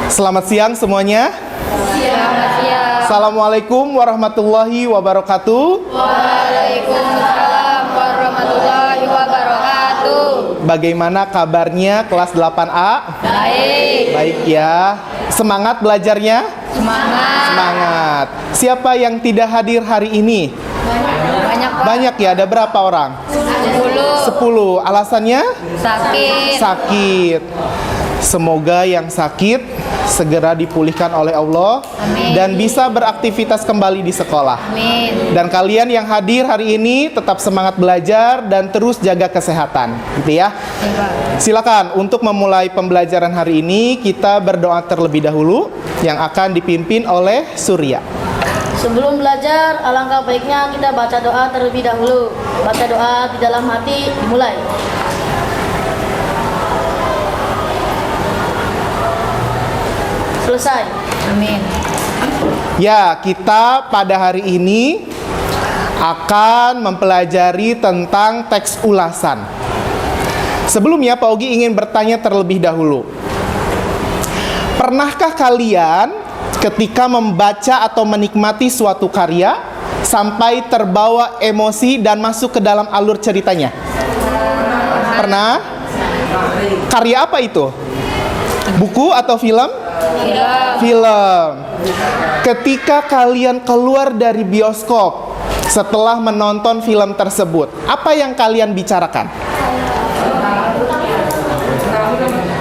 Selamat siang semuanya. Selamat siang. Assalamualaikum warahmatullahi wabarakatuh. Waalaikumsalam warahmatullahi wabarakatuh. Bagaimana kabarnya kelas 8A? Baik. Baik ya. Semangat belajarnya? Semangat. Semangat. Siapa yang tidak hadir hari ini? Banyak Pak. Banyak ya, ada berapa orang? 10. 10. Alasannya? Sakit. Sakit. Semoga yang sakit segera dipulihkan oleh Allah. Amin. Dan bisa beraktivitas kembali di sekolah. Amin. Dan kalian yang hadir hari ini tetap semangat belajar dan terus jaga kesehatan, gitu ya. Silakan untuk memulai pembelajaran hari ini kita berdoa terlebih dahulu yang akan dipimpin oleh Surya. Sebelum belajar, alangkah baiknya kita baca doa terlebih dahulu. Baca doa di dalam hati, dimulai. Selesai. Amin. Ya, kita pada hari ini akan mempelajari tentang teks ulasan. Sebelumnya Pak Ogi ingin bertanya terlebih dahulu. Pernahkah kalian ketika membaca atau menikmati suatu karya sampai terbawa emosi dan masuk ke dalam alur ceritanya? Pernah? Karya apa itu? Buku atau film? Film. Ketika kalian keluar dari bioskop setelah menonton film tersebut, apa yang kalian bicarakan?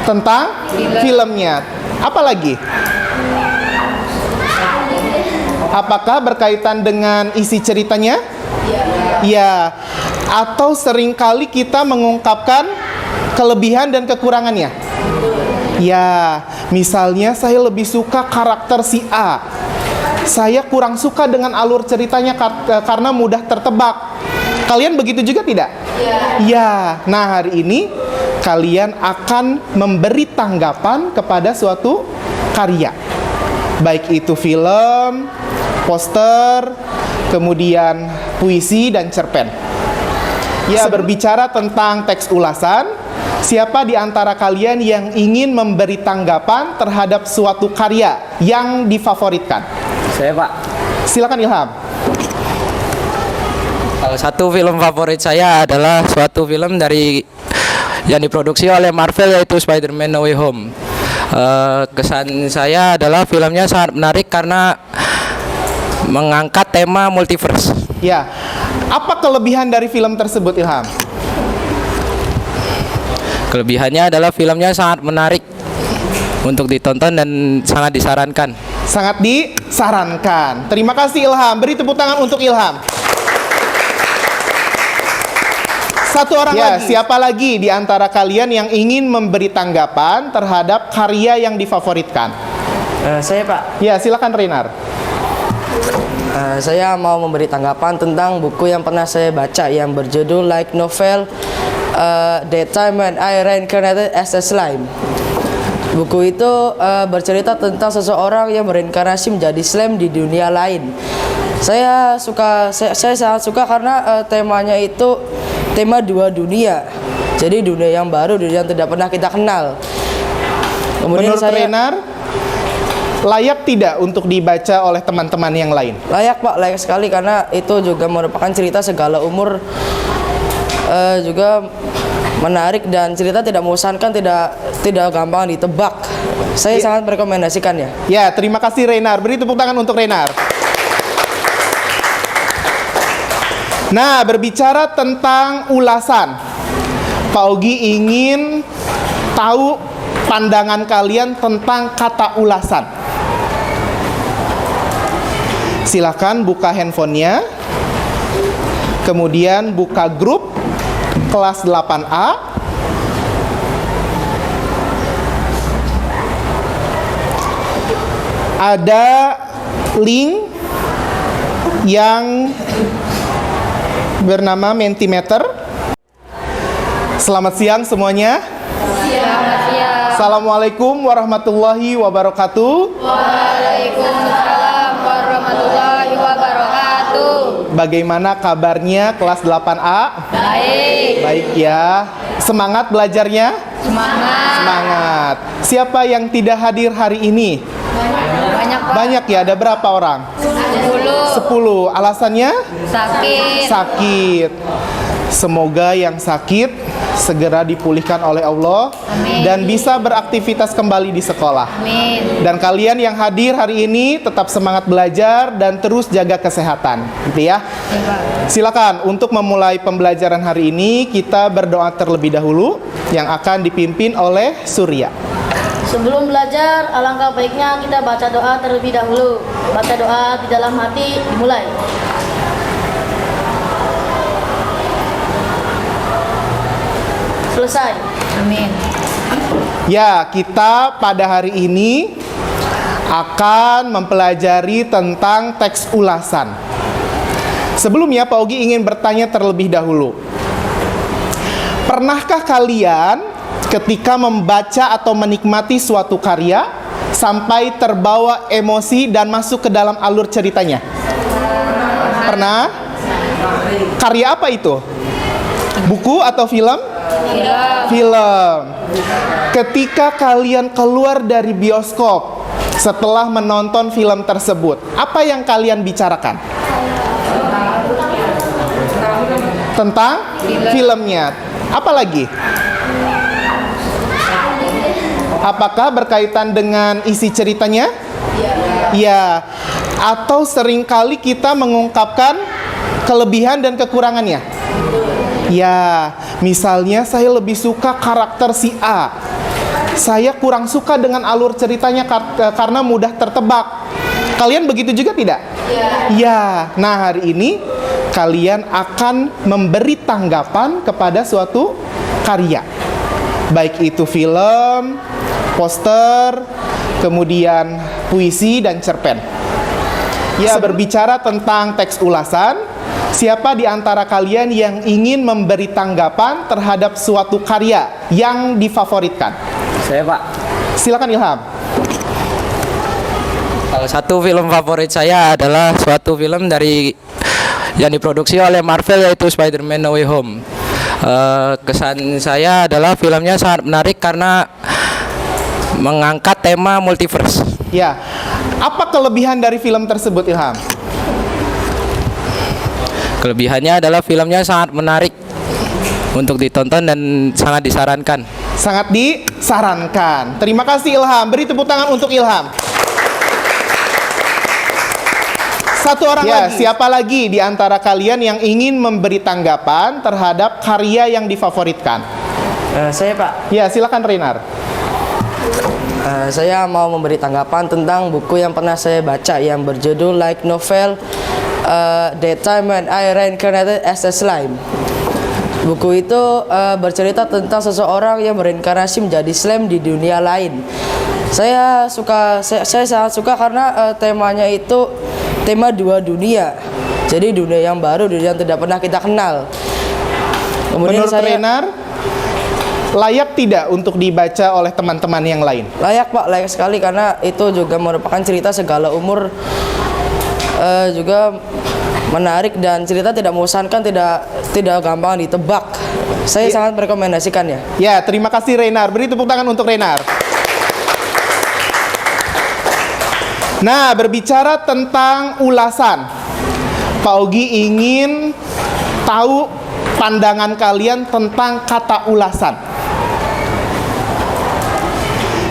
Tentang filmnya. Apa lagi? Apakah berkaitan dengan isi ceritanya? Ya. Atau seringkali kita mengungkapkan kelebihan dan kekurangannya? Ya, misalnya saya lebih suka karakter si A. Saya kurang suka dengan alur ceritanya karena mudah tertebak. Kalian begitu juga tidak? Ya. Nah, hari ini kalian akan memberi tanggapan kepada suatu karya. Baik itu film, poster, kemudian puisi dan cerpen. Ya, berbicara tentang teks ulasan, siapa di antara kalian yang ingin memberi tanggapan terhadap suatu karya yang difavoritkan? Saya Pak. Silakan Ilham. Salah satu film favorit saya adalah suatu film yang diproduksi oleh Marvel, yaitu Spider-Man No Way Home. Kesan saya adalah filmnya sangat menarik karena mengangkat tema multiverse. Ya, apa kelebihan dari film tersebut Ilham? Kelebihannya adalah filmnya sangat menarik untuk ditonton dan sangat disarankan. Sangat disarankan. Terima kasih Ilham. Beri tepuk tangan untuk Ilham. Satu orang lagi. Siapa lagi di antara kalian yang ingin memberi tanggapan terhadap karya yang difavoritkan? Saya Pak. Ya, silakan Renar. Saya mau memberi tanggapan tentang buku yang pernah saya baca yang berjudul Like Novel, The Time When I Reincarnated as a Slime. Buku itu bercerita tentang seseorang yang bereinkarnasi menjadi slime di dunia lain. Saya sangat suka karena temanya itu tema dua dunia. Jadi dunia yang baru, dunia yang tidak pernah kita kenal. Kemudian menurut Renar, layak tidak untuk dibaca oleh teman-teman yang lain? Layak Pak, layak sekali karena itu juga merupakan cerita segala umur, juga menarik dan cerita tidak membosankan, tidak gampang ditebak. Saya sangat merekomendasikannya. Ya, terima kasih Renar. Beri tepuk tangan untuk Renar. Nah, berbicara tentang ulasan, Pak Ogi ingin tahu pandangan kalian tentang kata ulasan. Silahkan buka handphonenya, kemudian buka grup kelas 8A. Ada link yang bernama Mentimeter. Selamat siang semuanya. Selamat siang. Assalamualaikum warahmatullahi wabarakatuh. Waalaikumsalam warahmatullahi wabarakatuh. Bagaimana kabarnya kelas 8A? Baik. Baik ya. Semangat belajarnya? Semangat. Semangat. Siapa yang tidak hadir hari ini? Banyak Pak. Banyak ya, ada berapa orang? 10. 10. Alasannya? Sakit. Sakit. Semoga yang sakit segera dipulihkan oleh Allah Amin. dan bisa beraktivitas kembali di sekolah. Amin. Dan kalian yang hadir hari ini tetap semangat belajar dan terus jaga kesehatan, gitu ya. Silakan untuk memulai pembelajaran hari ini kita berdoa terlebih dahulu yang akan dipimpin oleh Surya. Sebelum belajar, alangkah baiknya kita baca doa terlebih dahulu. Baca doa di dalam hati, dimulai. Selesai. Amin. Ya, kita pada hari ini akan mempelajari tentang teks ulasan. Sebelumnya Pak Ogi ingin bertanya terlebih dahulu. Pernahkah kalian ketika membaca atau menikmati suatu karya sampai terbawa emosi dan masuk ke dalam alur ceritanya? Pernah? Karya apa itu? Buku atau film? Film. Ketika kalian keluar dari bioskop setelah menonton film tersebut, apa yang kalian bicarakan? Tentang filmnya. Apa lagi? Apakah berkaitan dengan isi ceritanya? Ya. Atau seringkali kita mengungkapkan kelebihan dan kekurangannya? Ya, misalnya saya lebih suka karakter si A. Saya kurang suka dengan alur ceritanya karena mudah tertebak. Kalian begitu juga tidak? Ya. Nah, hari ini kalian akan memberi tanggapan kepada suatu karya. Baik itu film, poster, kemudian puisi dan cerpen. Ya, berbicara tentang teks ulasan, siapa di antara kalian yang ingin memberi tanggapan terhadap suatu karya yang difavoritkan? Saya Pak. Silakan Ilham. Salah satu film favorit saya adalah suatu film yang diproduksi oleh Marvel yaitu Spider-Man No Way Home. Kesan saya adalah filmnya sangat menarik karena mengangkat tema multiverse. Ya, apa kelebihan dari film tersebut Ilham? Kelebihannya adalah filmnya sangat menarik untuk ditonton dan sangat disarankan. Sangat disarankan. Terima kasih Ilham. Beri tepuk tangan untuk Ilham. Satu orang lagi. Siapa lagi di antara kalian yang ingin memberi tanggapan terhadap karya yang difavoritkan? Saya Pak. Ya, silakan Renar. Saya mau memberi tanggapan tentang buku yang pernah saya baca yang berjudul Like Novel, That Time When I Reincarnated as a Slime. Buku itu bercerita tentang seseorang yang bereinkarnasi menjadi slime di dunia lain. Saya sangat suka karena temanya itu tema dua dunia. Jadi dunia yang baru, dunia yang tidak pernah kita kenal. Kemudian Menurut Renar, layak tidak untuk dibaca oleh teman-teman yang lain? Layak Pak, layak sekali karena itu juga merupakan cerita segala umur, juga menarik dan cerita tidak membosankan, tidak gampang ditebak. Saya sangat merekomendasikannya. Ya, terima kasih Renar. Beri tepuk tangan untuk Renar. Nah, berbicara tentang ulasan, Pak Ogi ingin tahu pandangan kalian tentang kata ulasan.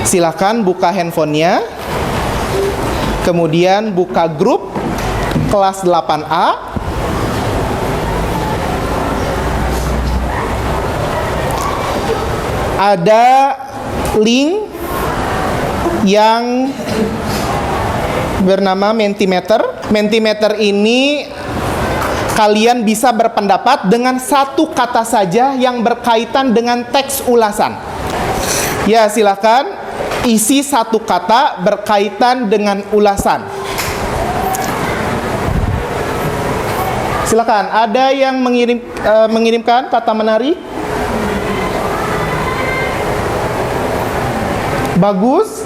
Silakan buka handphonenya, kemudian buka grup kelas 8A. Ada link yang bernama Mentimeter. Mentimeter ini kalian bisa berpendapat dengan satu kata saja yang berkaitan dengan teks ulasan. Ya, silakan isi satu kata berkaitan dengan ulasan. Silakan, ada yang mengirimkan kata menarik? Bagus.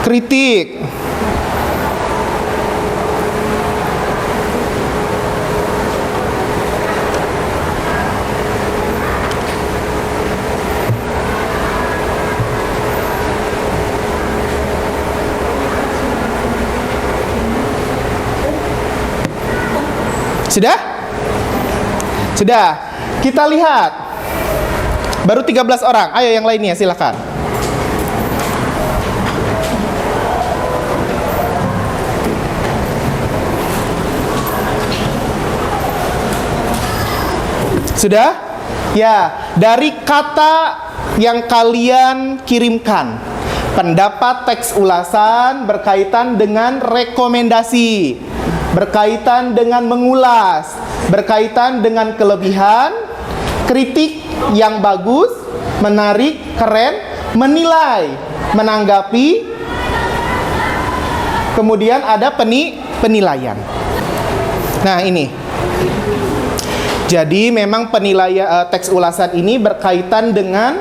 Kritik. Sudah? Sudah. Kita lihat. Baru 13 orang. Ayo yang lainnya silakan. Sudah? Ya, dari kata yang kalian kirimkan, pendapat teks ulasan berkaitan dengan rekomendasi, berkaitan dengan mengulas, berkaitan dengan kelebihan, kritik yang bagus, menarik, keren, menilai, menanggapi, kemudian ada penilaian. Nah, ini. Jadi memang penilaian teks ulasan ini berkaitan dengan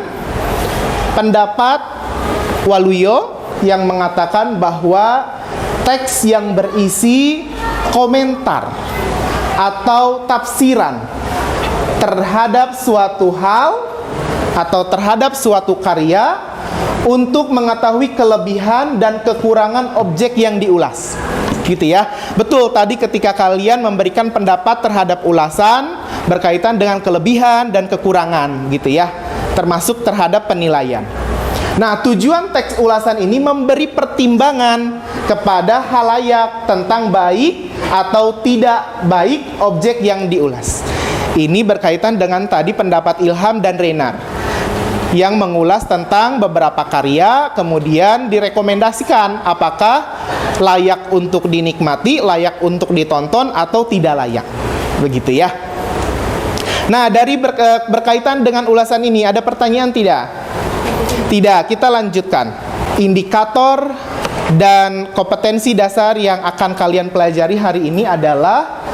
pendapat Waluyo yang mengatakan bahwa teks yang berisi komentar atau tafsiran terhadap suatu hal atau terhadap suatu karya untuk mengetahui kelebihan dan kekurangan objek yang diulas. Gitu ya. Betul, tadi ketika kalian memberikan pendapat terhadap ulasan berkaitan dengan kelebihan dan kekurangan gitu ya, termasuk terhadap penilaian. Nah, tujuan teks ulasan ini memberi pertimbangan kepada halayak tentang baik atau tidak baik objek yang diulas. Ini berkaitan dengan tadi pendapat Ilham dan Renar yang mengulas tentang beberapa karya, kemudian direkomendasikan apakah layak untuk dinikmati, layak untuk ditonton, atau tidak layak. Begitu ya. Nah, dari berkaitan dengan ulasan ini, ada pertanyaan tidak? Tidak, kita lanjutkan. Indikator dan kompetensi dasar yang akan kalian pelajari hari ini adalah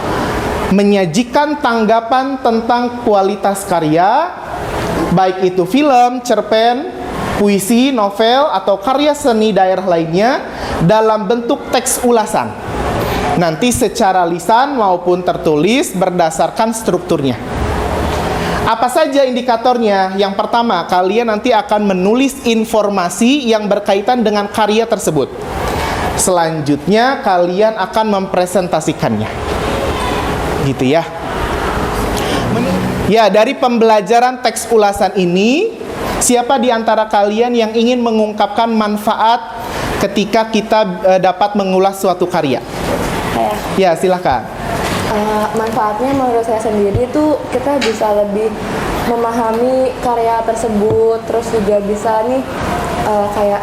menyajikan tanggapan tentang kualitas karya, baik itu film, cerpen, puisi, novel, atau karya seni daerah lainnya dalam bentuk teks ulasan. Nanti secara lisan maupun tertulis berdasarkan strukturnya. Apa saja indikatornya? Yang pertama, kalian nanti akan menulis informasi yang berkaitan dengan karya tersebut. Selanjutnya, kalian akan mempresentasikannya. Gitu ya. Ya, dari pembelajaran teks ulasan ini, siapa di antara kalian yang ingin mengungkapkan manfaat ketika kita dapat mengulas suatu karya? Ya, silakan. Manfaatnya menurut saya sendiri itu kita bisa lebih memahami karya tersebut, terus juga bisa nih kayak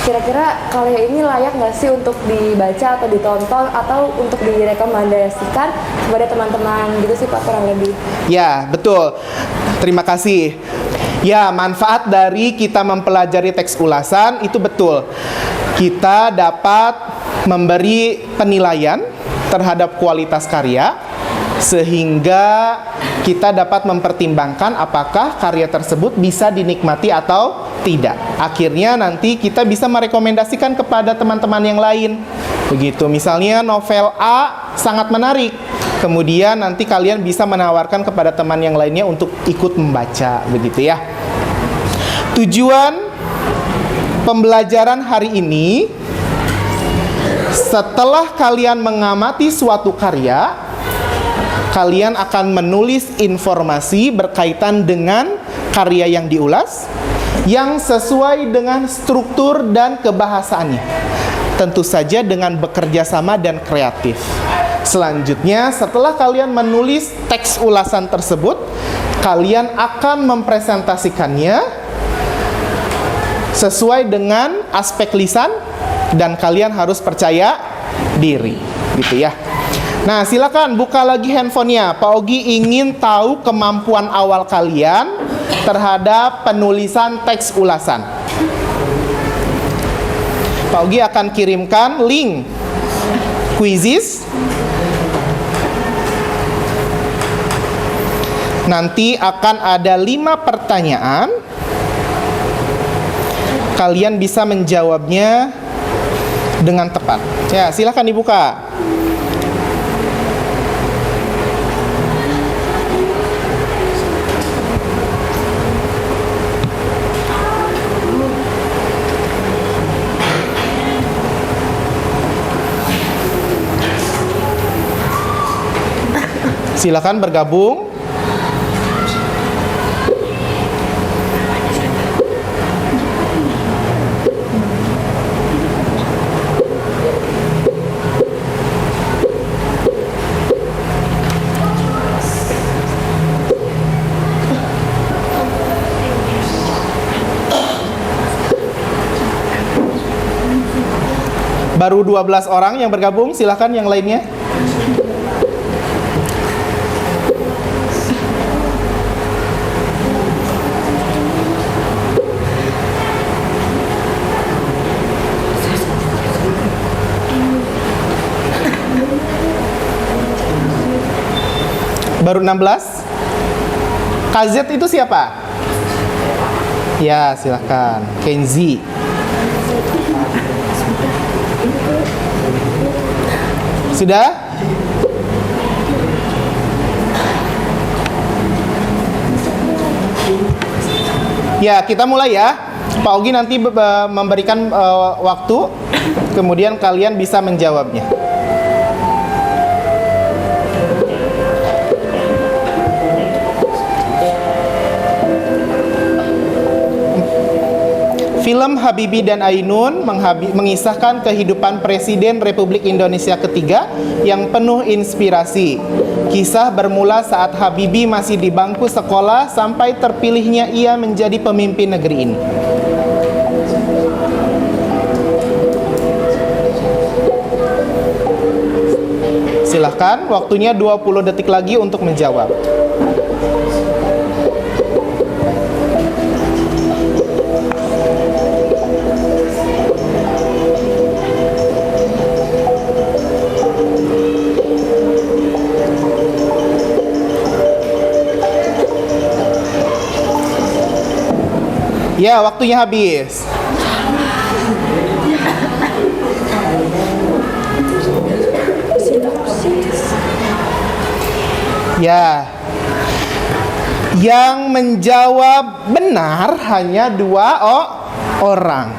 kira-kira karya ini layak nggak sih untuk dibaca atau ditonton atau untuk direkomendasikan kepada teman-teman gitu sih Pak, kurang lebih. Ya, betul. Terima kasih. Ya, manfaat dari kita mempelajari teks ulasan itu betul. Kita dapat memberi penilaian terhadap kualitas karya, sehingga kita dapat mempertimbangkan apakah karya tersebut bisa dinikmati atau tidak. Akhirnya nanti kita bisa merekomendasikan kepada teman-teman yang lain. Begitu, misalnya novel A sangat menarik, kemudian nanti kalian bisa menawarkan kepada teman yang lainnya untuk ikut membaca, begitu ya. Tujuan pembelajaran hari ini, setelah kalian mengamati suatu karya, kalian akan menulis informasi berkaitan dengan karya yang diulas yang sesuai dengan struktur dan kebahasaannya. Tentu saja dengan bekerja sama dan kreatif. Selanjutnya, setelah kalian menulis teks ulasan tersebut, kalian akan mempresentasikannya sesuai dengan aspek lisan, dan kalian harus percaya diri, gitu ya. Nah, silakan buka lagi handphonenya. Pak Ogi ingin tahu kemampuan awal kalian terhadap penulisan teks ulasan. Pak Ogi akan kirimkan link quizzes. Nanti akan ada 5 pertanyaan. Kalian bisa menjawabnya dengan tepat. Ya, silakan dibuka. Silakan bergabung. Baru 12 orang yang bergabung, silahkan yang lainnya. Baru 16. KZ itu siapa? Ya, silahkan. Kenzi. Sudah? Ya, kita mulai ya. Pak Ogi nanti memberikan waktu, kemudian kalian bisa menjawabnya. Film Habibie dan Ainun mengisahkan kehidupan Presiden Republik Indonesia ketiga yang penuh inspirasi. Kisah bermula saat Habibie masih di bangku sekolah sampai terpilihnya ia menjadi pemimpin negeri ini. Silahkan, waktunya 20 detik lagi untuk menjawab. Ya, waktunya habis. Ya. Yang menjawab benar hanya 2 orang.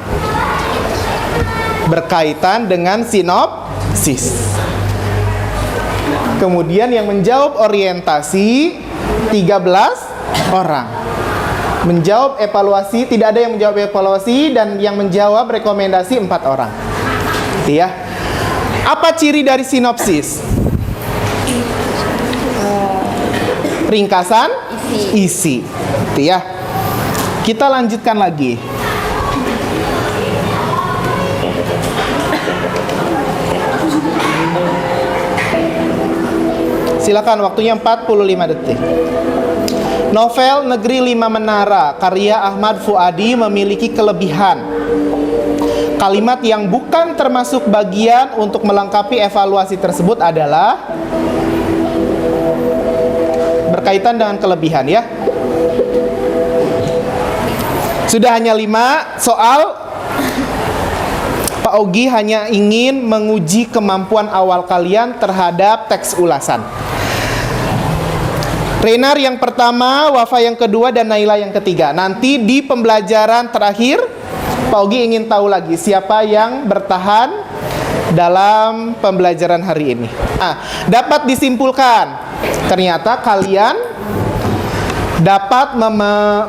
Berkaitan dengan sinopsis. Kemudian yang menjawab orientasi 13 orang. Menjawab evaluasi, tidak ada yang menjawab evaluasi, dan yang menjawab rekomendasi 4 orang. Ya. Apa ciri dari sinopsis? Ringkasan, isi. Ya. Kita lanjutkan lagi. Silakan, waktunya 45 detik. Novel Negeri Lima Menara karya Ahmad Fuadi memiliki kelebihan. Kalimat yang bukan termasuk bagian untuk melengkapi evaluasi tersebut adalah berkaitan dengan kelebihan ya. Sudah hanya 5 soal. Pak Ogi hanya ingin menguji kemampuan awal kalian terhadap teks ulasan. Renar yang pertama, Wafa yang kedua, dan Naila yang ketiga. Nanti di pembelajaran terakhir, Pak Ogi ingin tahu lagi siapa yang bertahan dalam pembelajaran hari ini. Dapat disimpulkan, ternyata kalian dapat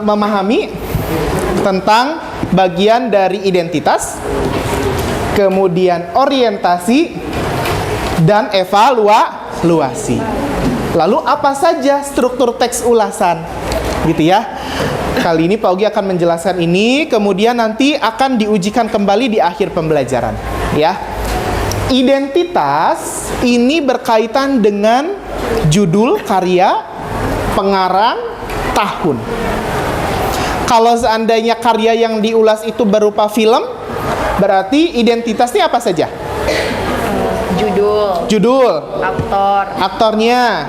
memahami tentang bagian dari identitas, kemudian orientasi, dan evaluasi. Lalu apa saja struktur teks ulasan, gitu ya. Kali ini Pak Ogi akan menjelaskan ini, kemudian nanti akan diujikan kembali di akhir pembelajaran, ya. Identitas ini berkaitan dengan judul karya, pengarang, tahun. Kalau seandainya karya yang diulas itu berupa film, berarti identitasnya apa saja? Judul, aktornya,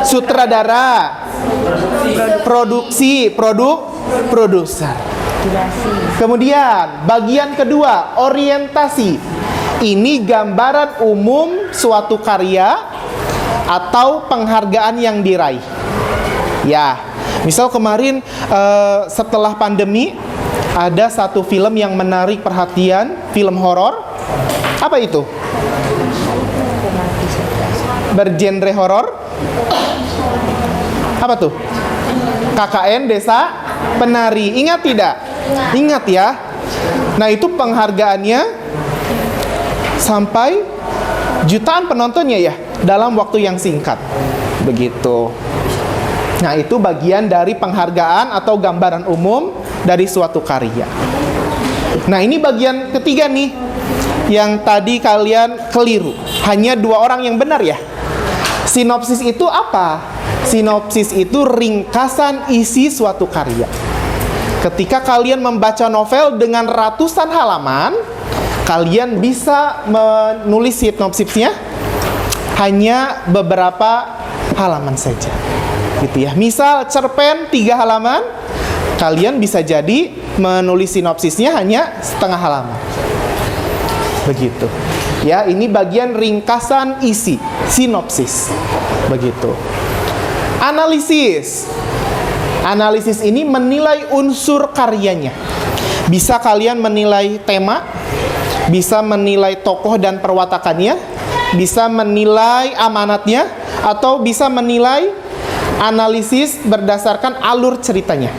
sutradara, produser. Kemudian bagian kedua, orientasi. Ini gambaran umum suatu karya atau penghargaan yang diraih. Ya, misal kemarin setelah pandemi ada satu film yang menarik perhatian, film horor. Apa itu? Bergenre horor. Apa tuh? KKN Desa Penari. Ingat tidak? Ingat ya. Nah, itu penghargaannya sampai jutaan penontonnya ya dalam waktu yang singkat. Begitu. Nah, itu bagian dari penghargaan atau gambaran umum dari suatu karya. Nah, ini bagian ketiga nih yang tadi kalian keliru. Hanya 2 orang yang benar ya. Sinopsis itu apa? Sinopsis itu ringkasan isi suatu karya. Ketika kalian membaca novel dengan ratusan halaman, kalian bisa menulis sinopsisnya hanya beberapa halaman saja. Gitu ya. Misal cerpen 3 halaman, kalian bisa jadi menulis sinopsisnya hanya setengah halaman. Begitu. Ya, ini bagian ringkasan isi, sinopsis. Begitu. Analisis. Analisis ini menilai unsur karyanya. Bisa kalian menilai tema, bisa menilai tokoh dan perwatakannya, bisa menilai amanatnya, atau bisa menilai analisis berdasarkan alur ceritanya.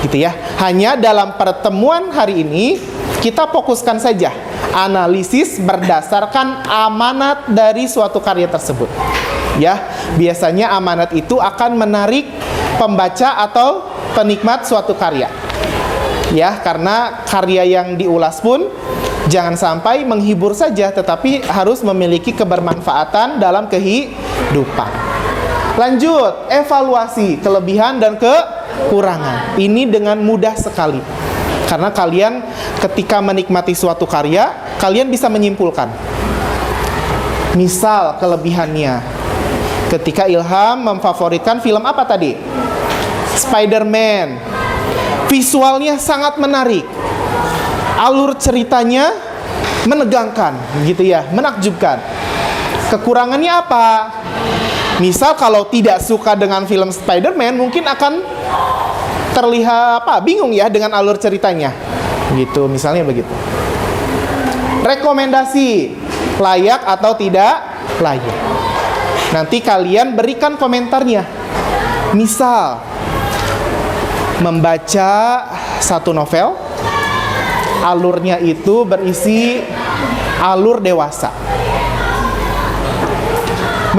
Gitu ya. Hanya dalam pertemuan hari ini kita fokuskan saja analisis berdasarkan amanat dari suatu karya tersebut. Ya, biasanya amanat itu akan menarik pembaca atau penikmat suatu karya. Ya, karena karya yang diulas pun jangan sampai menghibur saja, tetapi harus memiliki kebermanfaatan dalam kehidupan. Lanjut, evaluasi kelebihan dan kekurangan. Ini dengan mudah sekali. Karena kalian ketika menikmati suatu karya, kalian bisa menyimpulkan. Misal kelebihannya. Ketika Ilham memfavoritkan film apa tadi? Spider-Man. Visualnya sangat menarik. Alur ceritanya menegangkan, gitu ya, menakjubkan. Kekurangannya apa? Misal kalau tidak suka dengan film Spider-Man, mungkin akan terlihat bingung ya dengan alur ceritanya. Gitu, misalnya begitu. Rekomendasi, layak atau tidak layak. Nanti kalian berikan komentarnya. Misal membaca satu novel, alurnya itu berisi alur dewasa.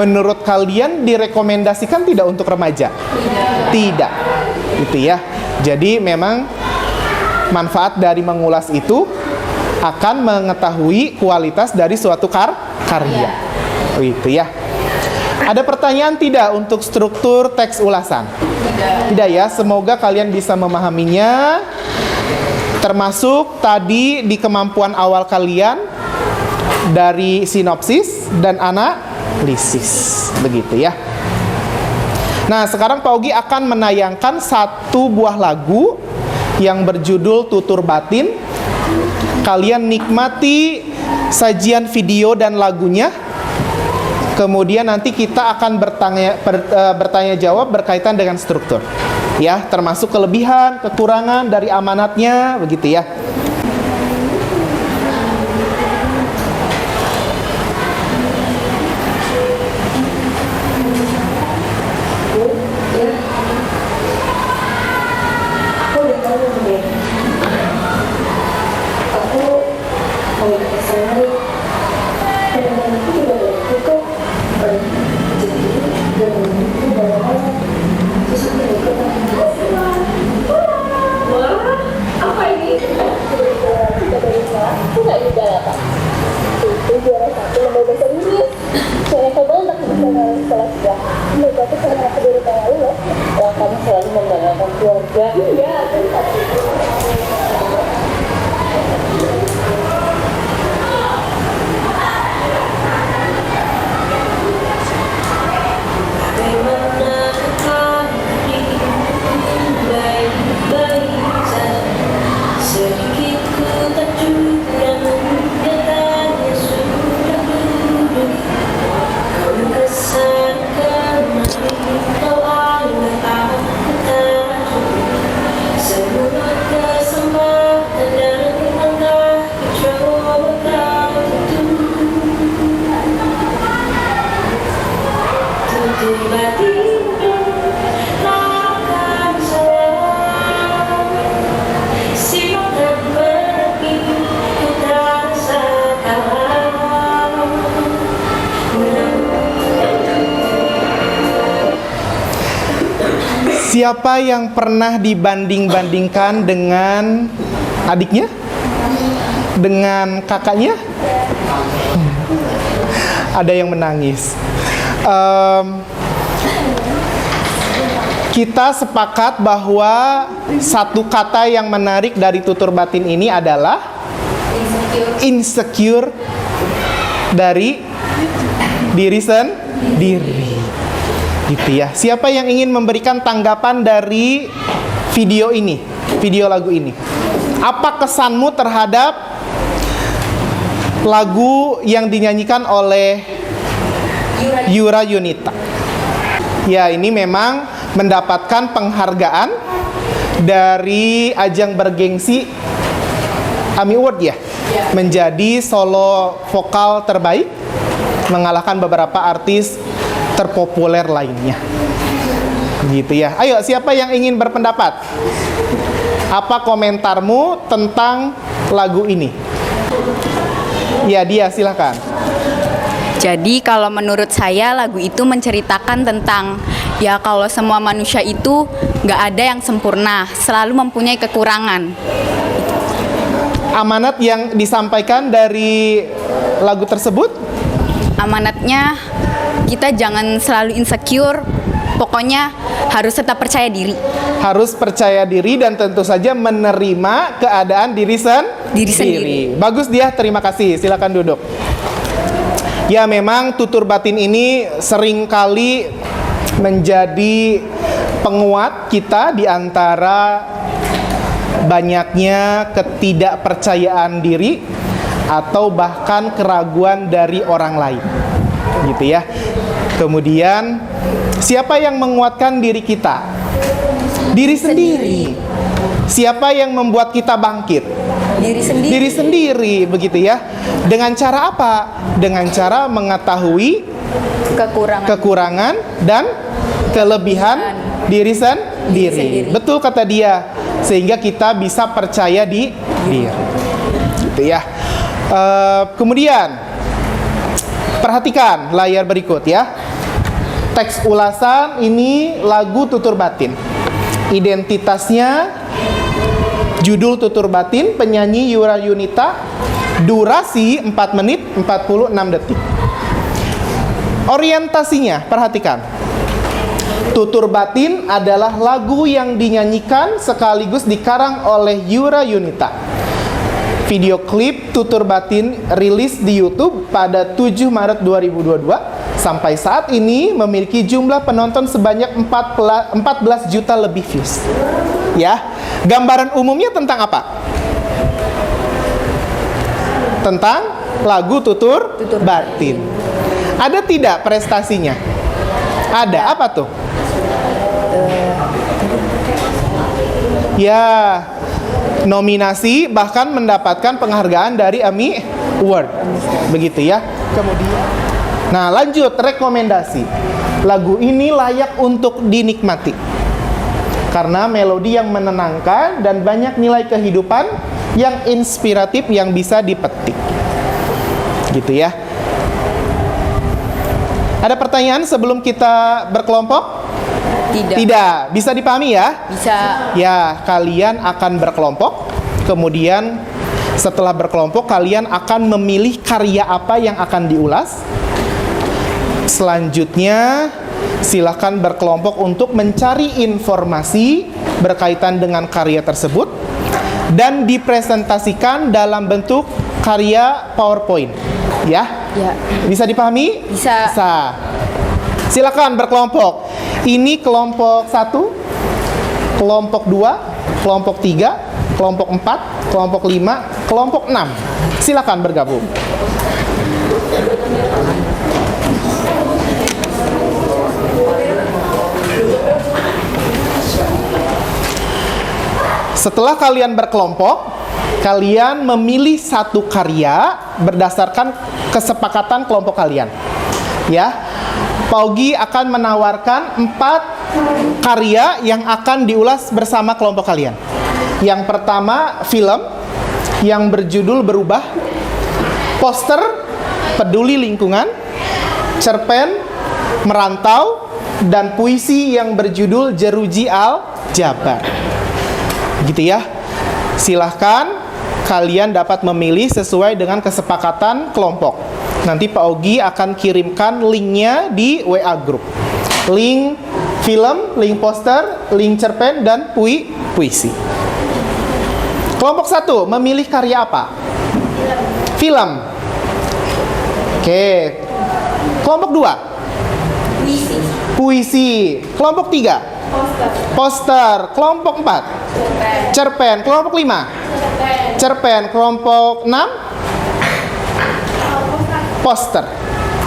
Menurut kalian direkomendasikan tidak untuk remaja? Tidak. Gitu ya. Jadi memang manfaat dari mengulas itu akan mengetahui kualitas dari suatu karya. Gitu ya. Ada pertanyaan tidak untuk struktur teks ulasan? Tidak ya, semoga kalian bisa memahaminya. Termasuk tadi di kemampuan awal kalian dari sinopsis dan analisis. Begitu ya. Nah, sekarang Pak Ogi akan menayangkan satu buah lagu yang berjudul Tutur Batin. Kalian nikmati sajian video dan lagunya. Kemudian nanti kita akan bertanya jawab berkaitan dengan struktur. Ya, termasuk kelebihan, kekurangan dari amanatnya, begitu ya. Siapa yang pernah dibanding-bandingkan dengan adiknya? Dengan kakaknya? Ada yang menangis. Kita sepakat bahwa satu kata yang menarik dari tutur batin ini adalah insecure dari diri sendiri. Gitu ya. Siapa yang ingin memberikan tanggapan dari video ini, video lagu ini? Apa kesanmu terhadap lagu yang dinyanyikan oleh Yura Yunita? Ya, ini memang mendapatkan penghargaan dari ajang bergengsi AMI Award ya, menjadi solo vokal terbaik, mengalahkan beberapa artis terpopuler lainnya. Gitu ya. Ayo, siapa yang ingin berpendapat? Apa komentarmu tentang lagu ini? Ya, dia silakan. Jadi kalau menurut saya lagu itu menceritakan tentang ya kalau semua manusia itu nggak ada yang sempurna, selalu mempunyai kekurangan. Amanat yang disampaikan dari lagu tersebut? Amanatnya kita jangan selalu insecure, pokoknya harus tetap percaya diri. Harus percaya diri dan tentu saja menerima keadaan diri sendiri. Bagus dia, terima kasih. Silakan duduk. Ya, memang tutur batin ini seringkali menjadi penguat kita di antara banyaknya ketidakpercayaan diri atau bahkan keraguan dari orang lain. Gitu ya. Kemudian siapa yang menguatkan diri kita? Diri sendiri. Siapa yang membuat kita bangkit? Diri sendiri, begitu ya. Dengan cara apa? Dengan cara mengetahui kekurangan dan kelebihan diri sendiri. Betul kata dia. Sehingga kita bisa percaya di diri. Gitu ya. Kemudian perhatikan layar berikut ya. Teks ulasan ini lagu tutur batin. Identitasnya, judul tutur batin, penyanyi Yura Yunita, durasi 4 menit 46 detik. Orientasinya, perhatikan. Tutur batin adalah lagu yang dinyanyikan sekaligus dikarang oleh Yura Yunita. Video klip tutur batin rilis di YouTube pada 7 Maret 2022. Sampai saat ini memiliki jumlah penonton sebanyak 14 juta lebih views. Ya, gambaran umumnya tentang apa? Tentang lagu tutur batin. Ada tidak prestasinya? Ada, apa tuh? Ya, nominasi bahkan mendapatkan penghargaan dari AMI Award. Begitu ya. Kemudian nah, lanjut rekomendasi. Lagu ini layak untuk dinikmati karena melodi yang menenangkan dan banyak nilai kehidupan yang inspiratif yang bisa dipetik. Gitu ya. Ada pertanyaan sebelum kita berkelompok? Tidak. Bisa dipahami ya? Bisa. Ya, kalian akan berkelompok. Kemudian setelah berkelompok kalian akan memilih karya apa yang akan diulas. Selanjutnya silakan berkelompok untuk mencari informasi berkaitan dengan karya tersebut dan dipresentasikan dalam bentuk karya PowerPoint. Ya? Bisa dipahami? Bisa. Silakan berkelompok. Ini kelompok 1, kelompok 2, kelompok 3, kelompok 4, kelompok 5, kelompok 6. Silakan bergabung. Setelah kalian berkelompok, kalian memilih satu karya berdasarkan kesepakatan kelompok kalian. Ya, Paugi akan menawarkan 4 karya yang akan diulas bersama kelompok kalian. Yang pertama, film yang berjudul Berubah, poster Peduli Lingkungan, cerpen Merantau, dan puisi yang berjudul Jeruji Al-Jabar. Gitu ya. Silahkan kalian dapat memilih sesuai dengan kesepakatan kelompok. Nanti Pak Ogi akan kirimkan linknya di WA Group. Link film, link poster, link cerpen, dan puisi. Kelompok 1 memilih karya apa? Film. Oke. Kelompok 2? Puisi. Kelompok 3? Poster. Kelompok 4? Cerpen. Kelompok 5? Cerpen. Kelompok 6? Poster.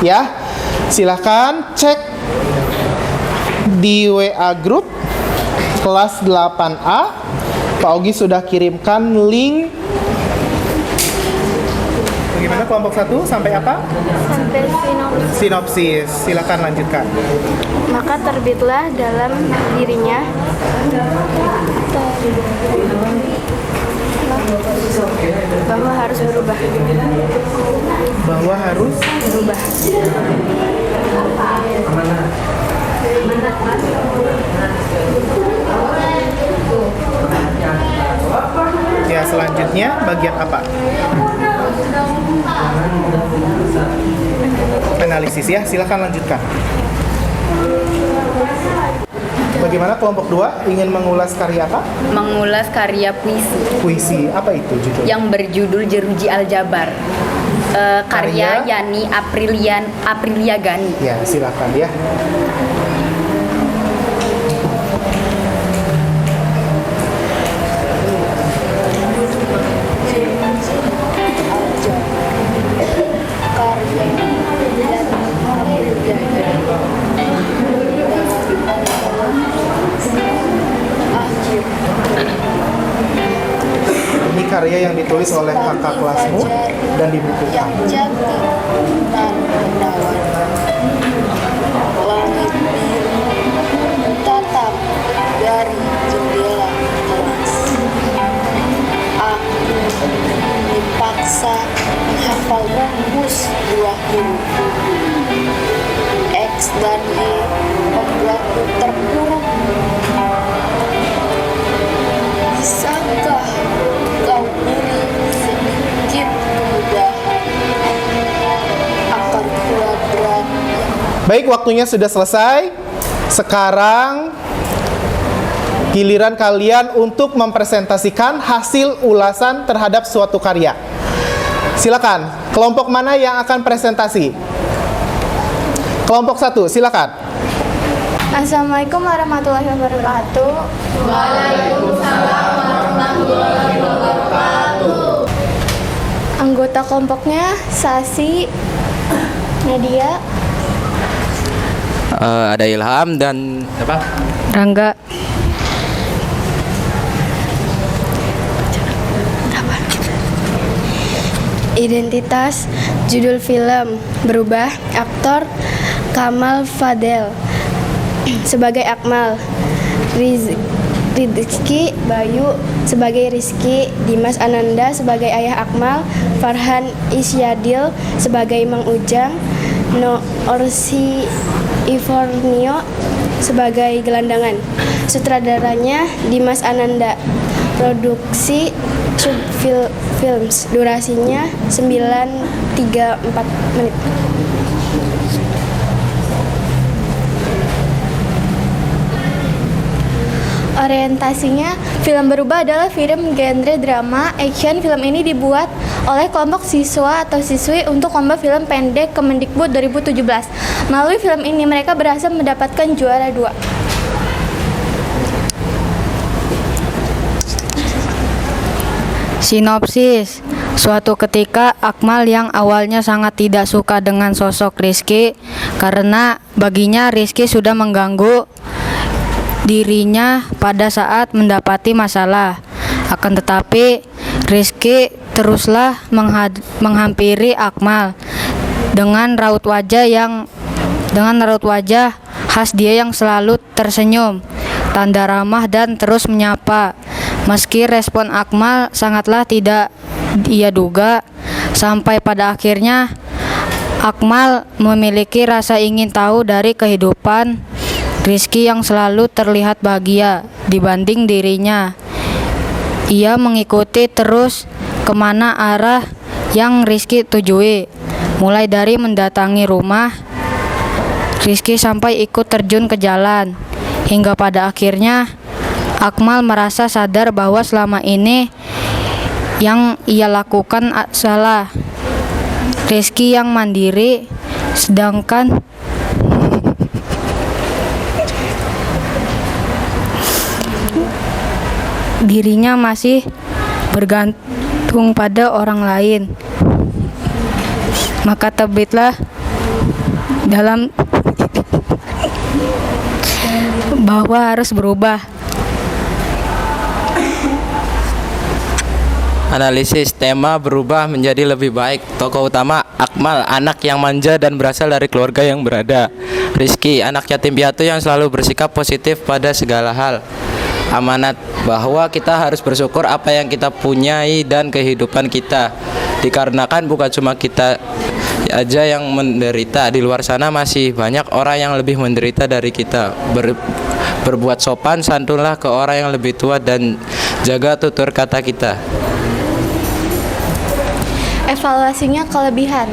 Ya. Silahkan cek di WA Group kelas 8A. Pak Ogi sudah kirimkan link. Bagaimana kelompok 1 sampai apa? Sampai Sinopsis. Silakan lanjutkan. maka terbitlah dalam dirinya bahwa harus berubah. Bahwa harus Berubah. ya, selanjutnya bagian apa? Analisis ya, silakan lanjutkan. Bagaimana kelompok 2 ingin mengulas karya apa? Mengulas karya puisi Puisi, apa itu judulnya? yang berjudul Jeruji Al-Jabar. Karya Karya? Yani Aprilia Gani. Ya, silakan ya. Ini karya yang ditulis oleh kakak kelasmu dan dibukukan. Jati dan menawan, langit biru tatap dari jendela kelas. Aku dipaksa menghafal rumus buah huruf. X dan Y membuatku terpuruk. Bisakah kau beri sedikit kemudahan akan kuadrat? Baik, waktunya sudah selesai. Sekarang giliran kalian untuk mempresentasikan hasil ulasan terhadap suatu karya. Silakan, kelompok mana yang akan presentasi? Kelompok 1, silakan. Assalamualaikum warahmatullahi wabarakatuh. Anggota kelompoknya Sasi, Nadia, Ada Ilham dan apa? Rangga. identitas, judul film, berubah, aktor Kamal Fadel sebagai Akmal, Rizky Bayu sebagai Rizky, Dimas Ananda sebagai ayah Akmal, Farhan Isyadil sebagai Mang Ujang, Orsi Ivornio sebagai gelandangan. Sutradaranya Dimas Ananda. Produksi Sub Films. Durasinya 9:34 menit. Orientasinya, film berubah adalah film genre drama action. Film ini dibuat oleh kelompok siswa atau siswi untuk lomba film pendek Kemendikbud 2017. Melalui film ini mereka berhasil mendapatkan juara 2. Sinopsis. Suatu ketika Akmal yang awalnya sangat tidak suka dengan sosok Rizky karena baginya Rizky sudah mengganggu dirinya pada saat mendapati masalah. Akan tetapi Rizky teruslah menghampiri Akmal dengan raut wajah khas dia yang selalu tersenyum, tanda ramah dan terus menyapa. Meski respon Akmal sangatlah tidak ia duga, sampai pada akhirnya Akmal memiliki rasa ingin tahu dari kehidupan Rizky yang selalu terlihat bahagia dibanding dirinya. Ia mengikuti terus kemana arah yang Rizky tujui. Mulai dari mendatangi rumah, Rizky sampai ikut terjun ke jalan. Hingga pada akhirnya, Akmal merasa sadar bahwa selama ini yang ia lakukan salah. Rizky yang mandiri, sedangkan dirinya masih bergantung pada orang lain. Maka terbitlah dalam bahwa harus berubah. Analisis tema berubah menjadi lebih baik. Tokoh utama Akmal, anak yang manja dan berasal dari keluarga yang berada. Rizky, anak yatim piatu yang selalu bersikap positif pada segala hal. Amanat, bahwa kita harus bersyukur apa yang kita punyai dan kehidupan kita. Dikarenakan bukan cuma kita aja yang menderita, di luar sana masih banyak orang yang lebih menderita dari kita. Berbuat sopan santunlah ke orang yang lebih tua dan jaga tutur kata kita. Evaluasinya kelebihan.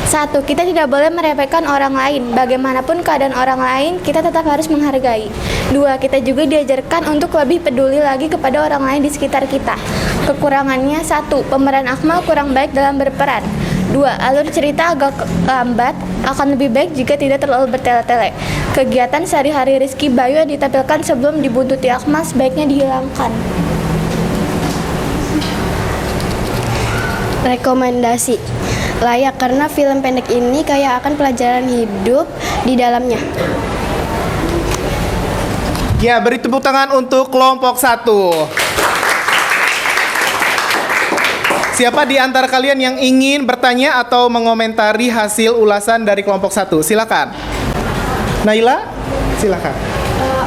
1. Kita tidak boleh meremehkan orang lain. Bagaimanapun keadaan orang lain, kita tetap harus menghargai. 2. Kita juga diajarkan untuk lebih peduli lagi kepada orang lain di sekitar kita. Kekurangannya: 1. Pemeran Akmal kurang baik dalam berperan. 2. Alur cerita agak lambat, akan lebih baik jika tidak terlalu bertele-tele. Kegiatan sehari-hari Rizky Bayu yang ditampilkan sebelum dibuntuti Akmal sebaiknya dihilangkan. Rekomendasi layak karena film pendek ini kaya akan pelajaran hidup di dalamnya. Ya, beri tepuk tangan untuk kelompok 1. Siapa di antara kalian yang ingin bertanya atau mengomentari hasil ulasan dari kelompok 1? Silakan. Naila, silakan.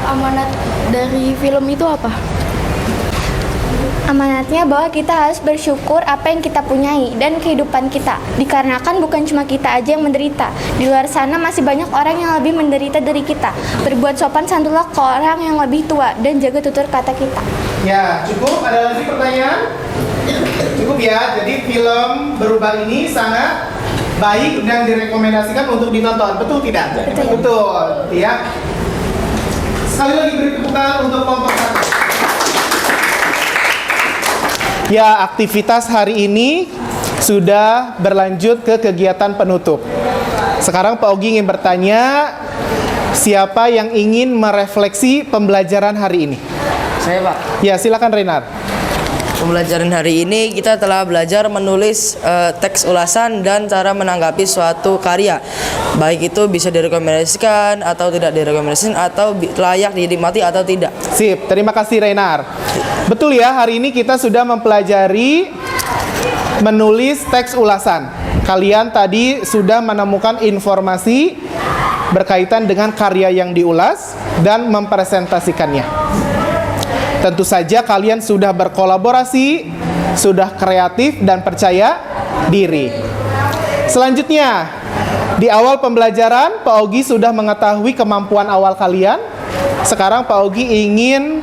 Amanat dari film itu apa? Amanatnya bahwa kita harus bersyukur apa yang kita punyai dan kehidupan kita. Dikarenakan bukan cuma kita aja yang menderita. Di luar sana masih banyak orang yang lebih menderita dari kita. Berbuat sopan santunlah ke orang yang lebih tua dan jaga tutur kata kita. Ya, cukup. Ada lagi pertanyaan? Cukup ya. Jadi film Berubah ini sangat baik dan direkomendasikan untuk ditonton. Betul tidak? Betul. Ya. Sekali lagi beri tepuk tangan untuk kelompok 1. Ya, aktivitas hari ini sudah berlanjut ke kegiatan penutup. Sekarang Pak Ogi ingin bertanya, siapa yang ingin merefleksi pembelajaran hari ini? Saya, Pak. Ya, silakan Renar. Pembelajaran hari ini kita telah belajar menulis teks ulasan dan cara menanggapi suatu karya. Baik itu bisa direkomendasikan atau tidak direkomendasikan, atau layak dinikmati atau tidak. Sip, terima kasih Renar. Betul ya, hari ini kita sudah mempelajari menulis teks ulasan. Kalian tadi sudah menemukan informasi berkaitan dengan karya yang diulas dan mempresentasikannya. Tentu saja kalian sudah berkolaborasi, sudah kreatif dan percaya diri. Selanjutnya, di awal pembelajaran Pak Ogi sudah mengetahui kemampuan awal kalian. Sekarang Pak Ogi ingin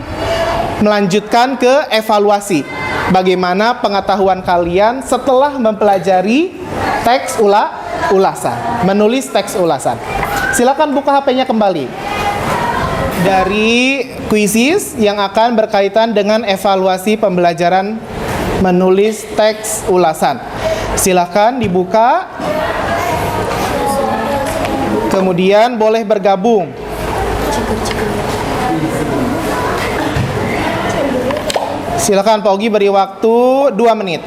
melanjutkan ke evaluasi. Bagaimana pengetahuan kalian setelah mempelajari teks ulasan, menulis teks ulasan. Silakan buka HP-nya kembali. Dari kuisis yang akan berkaitan dengan evaluasi pembelajaran menulis teks ulasan. Silakan dibuka. Kemudian boleh bergabung. Silakan Pak Ogi, beri waktu 2 menit.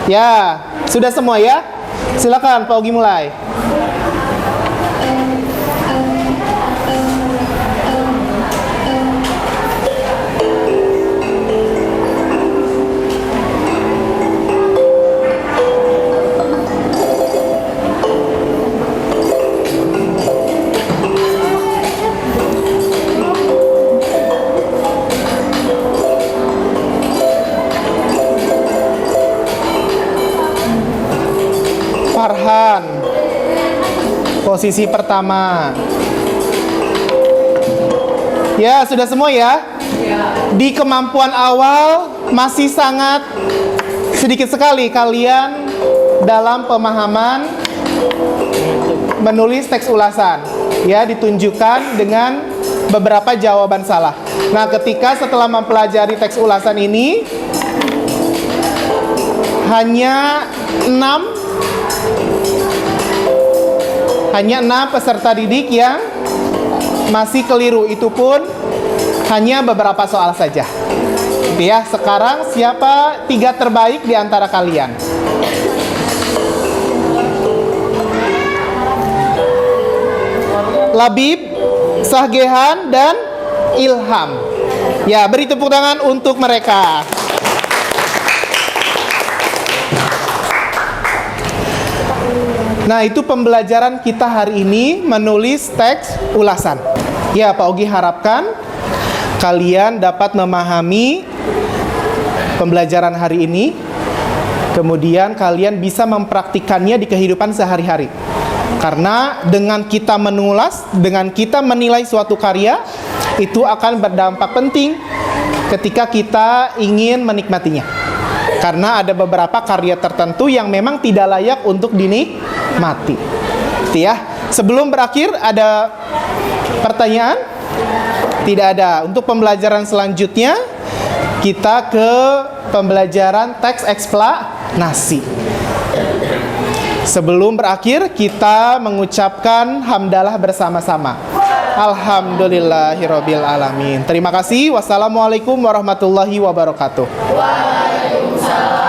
Ya, sudah semua ya? Silakan Pak Ogi mulai. Farhan. Posisi pertama. Ya, sudah semua ya? Di kemampuan awal masih sangat sedikit sekali kalian dalam pemahaman menulis teks ulasan. Ya, ditunjukkan dengan beberapa jawaban salah. Nah, ketika setelah mempelajari teks ulasan ini hanya 6 peserta didik yang masih keliru, itu pun hanya beberapa soal saja. Ya, sekarang siapa 3 terbaik di antara kalian? Labib, Sahgehan, dan Ilham. Ya, beri tepuk tangan untuk mereka. Nah, itu pembelajaran kita hari ini menulis teks ulasan. Ya, Pak Ogi harapkan kalian dapat memahami pembelajaran hari ini. Kemudian kalian bisa mempraktikannya di kehidupan sehari-hari. Karena dengan kita menulis, dengan kita menilai suatu karya, itu akan berdampak penting ketika kita ingin menikmatinya. Karena ada beberapa karya tertentu yang memang tidak layak untuk dinikmati. Itu ya. Sebelum berakhir, ada pertanyaan? Tidak ada. Untuk pembelajaran selanjutnya, kita ke pembelajaran teks eksplanasi. Sebelum berakhir, kita mengucapkan hamdalah bersama-sama. Alhamdulillahirabbil alamin. Terima kasih. Wassalamualaikum warahmatullahi wabarakatuh. Waalaikumsalam.